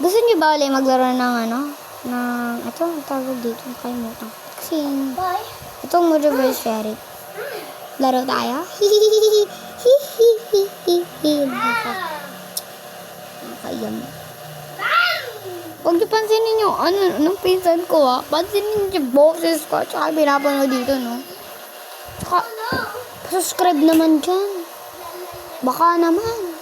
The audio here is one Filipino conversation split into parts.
Gusto niyo ba ulit maglaro ng ito, ang tawag dito, nakalimutan. Kasi, itong reverse ferret. Laro tayo? Nakakayam. Huwag niyo pansinin yung anong pinsan ko Pansinin niyo yung boses ko. Tsaka pinapanood dito, no? Tsaka, subscribe naman dyan. Baka naman.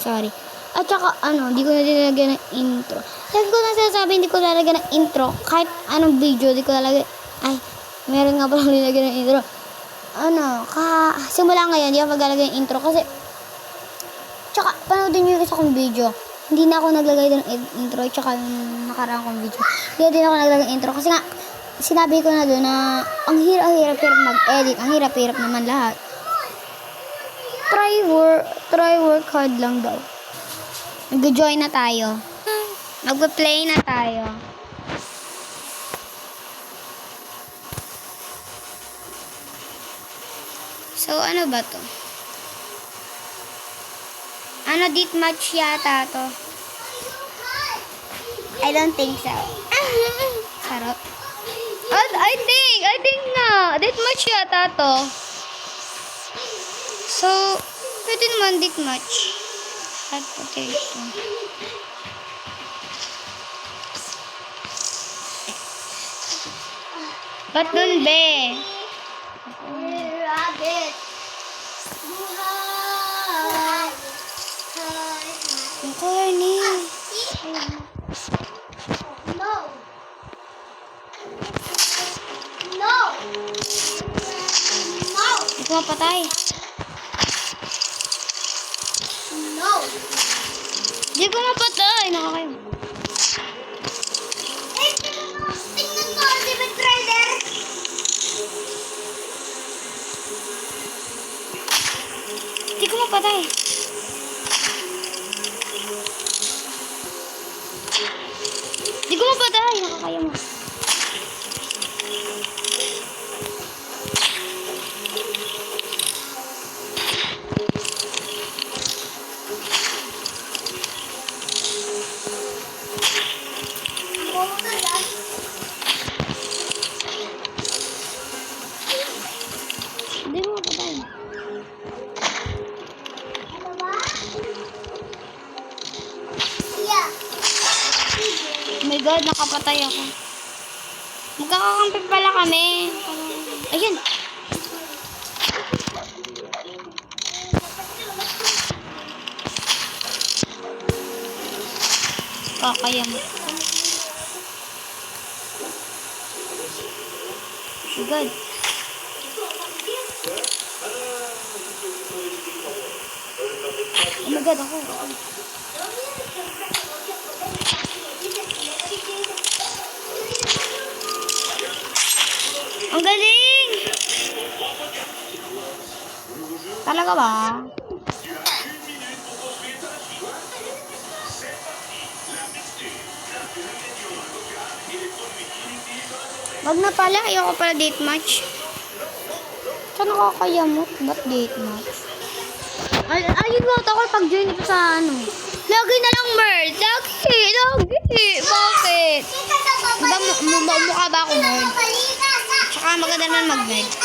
Sorry. At saka, di ko na dinalagyan ng intro. Sabi ko na sinasabi, hindi ko lalagyan ng intro. Kahit anong video, di ko lalagyan. Ay, meron nga pala nilagyan ng intro. Simula ngayon, di ako maglalagay ng intro. Kasi, tsaka, panoodin nyo yung isa kong video. Hindi na ako naglagay ng intro. Tsaka, yung nakaraan kong video. Hindi din ako naglagay ng intro. Kasi nga, sinabi ko na doon na, ang hirap mag-edit. Ang hirap naman lahat. Try work hard lang daw. Mag-join na tayo. Mag-play na tayo. So, ano ba to? Deathmatch yata to. I don't think so. Sarap. I think na. Deathmatch yata to. So, pwede naman deathmatch. At potato. Ba't dun, be? Rabbit. Ang corny. No. Ito mapatay. Di ko mapatay. Nakakayo. Tingnan mo, Ultimate Rider. Di ko mapatay. Di ko mapatay. Nakakayo mo. Hindi mo mapatay. Oh my God, nakapatay ako. Magkakakampi pala kami. Ayun. Kakaya mo. God. Oh my God, ako. Ang galing! Talaga ba? Wag na pala, ayoko pala date match. Saan nakakayamot? Ba't date match? Ayun mo, ako pag-join ito sa Lagi na lang merge. Lagi. Bakit? Mukha ba ako merge? Tsaka maganda naman mag-merge.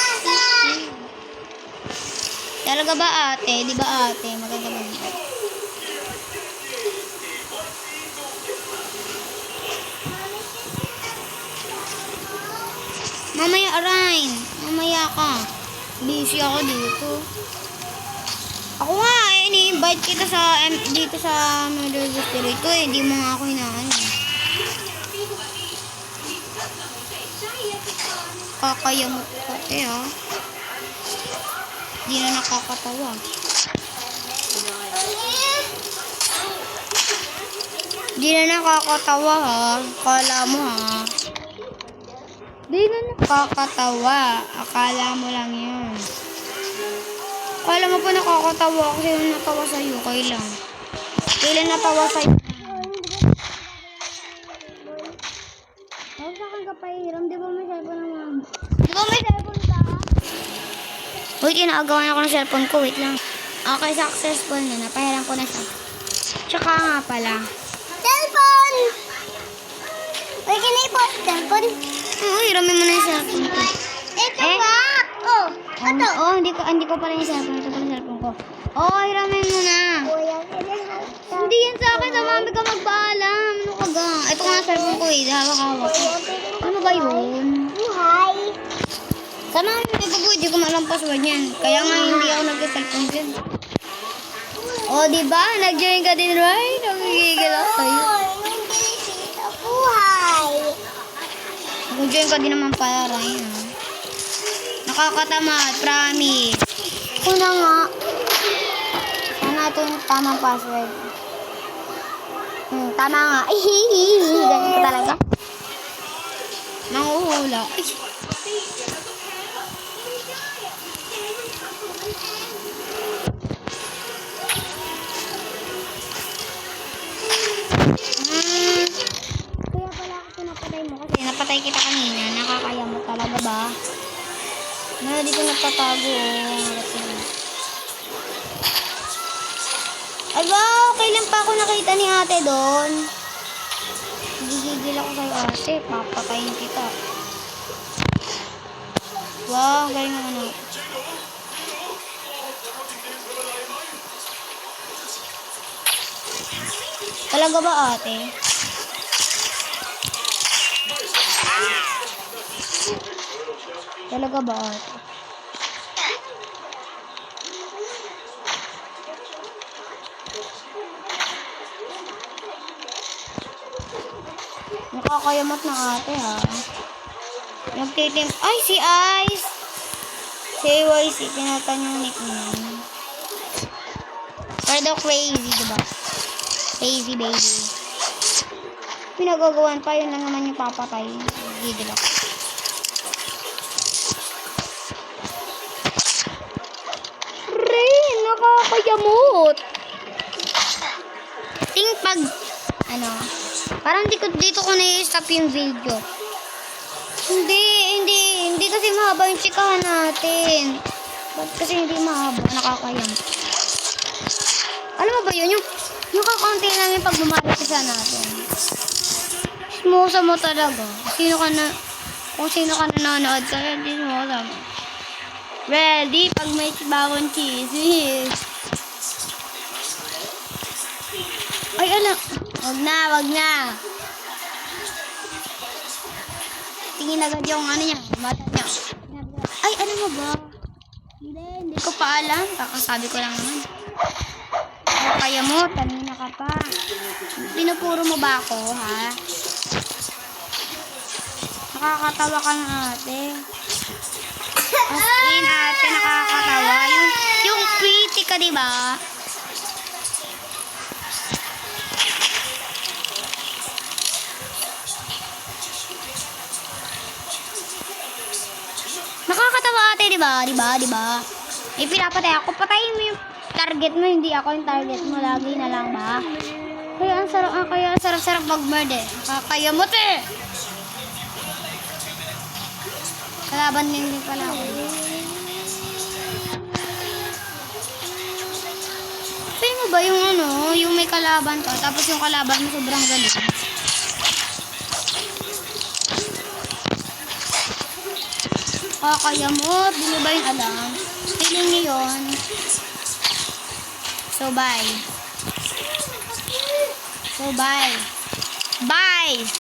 Talaga ba ate? Di ba ate? Maganda mag-merge. Mamaya, Arain. Mamaya ka. Busy ako dito. Ako nga, ini-invite kita dito sa Mother Gusto rito eh. Hindi mo nga ako hinaan eh. Kakayamot pati ha. Hindi na nakakatawa. Hindi na nakakatawa ha. Kala mo ha. Di na nakakatawa. Akala mo lang yun. Akala mo pa nakakatawa kasi yung natawa sa'yo. Kailan? Kailan natawa sa'yo? Huwag sa akin kapahiram. Di ba may cellphone naman? Di ba may cellphone ka? Wait, inaagawan ako ng cellphone ko. Wait lang. Okay, successful na. Napahiram ko na siya. Tsaka nga pala. Cellphone! Uy, can I post cellphone? Oo, hiramin mo na yung cellphone ko. Ito Eh? nga! Oh, ito. Oo, hindi ko pala yung cellphone. Ito pala yung cellphone ko. Oo, hiramin mo na. Kuya, Hindi yan sa akin. Sa mami ka magpaalam. Ano ka ga? Ito nga cellphone ko eh. Hawak-hawak. Ano ba yun? Buhay. Sa mami ko ito po. Hindi ko malang password yan. Kaya nga hindi ako nag-cellphone dyan. O, diba? Nag-join ka din, right? Nagigigil ako sa'yo. Buhay. Nag-join ka din naman pala, Ryan. Nakakatamad, promise. Una nga. Sana ito yung tamang password. Tama nga. Ganyan ka talaga. Nanguhula. Kaya pala ako napatay mo kasi napatay kita kanina. Nakakaya mo talaga ba? Na dito nagtatago. Ay wow, kailan pa ako nakita ni ate doon? Gigigil ako kay ate. Papatayin kita. Wow, galing naman ako. Talaga ba ate? Talaga ba ate? Nakakayamat ng ate ha. Nagtitim. Ay, si Ice! Si YC, pinatan yung nickname. Pero crazy, diba? Crazy baby. Pinagagawan pa, yun lang naman yung papatay. Gigil ako. Rin, nakakayamot. Ting pag, parang dito ko na-stop yung video. Hindi kasi mahaba yung chikahan natin. Ba't kasi hindi mahaba? Nakakayam. Alam mo ba yun? Yung kakaunti namin pag bumarisa natin. Smosa mo talaga. Kung sino ka nanonood kaya hindi smosa mo. Ready? Pag may bagong cheese. Ay, alam. Wag na. Tingin agad yung niya. Mata niya. Ay, ano mo ba? Hindi ko pa alam. Kakasabi ko lang naman. Kaya mo, kanina ka pa. Pinupuro mo ba ako, ha? Nakakatawa ka ng ate. As in, ate, nakakatawa. Yung pretty ka, diba? Nakakatawa ate, diba? Eh, pinapatay ako. Patayin mo yung target mo, hindi ako yung target mo. Lagi na lang ba? Kaya ang sarap mag-murd eh. Kakayamot eh! Kalaban din pala ako. Pwede mo ba yung yung may kalaban ka, tapos yung kalaban mo sobrang galing? Kakayamot, di mo ba yung alam? Feeling niyo yun. So, bye. Bye!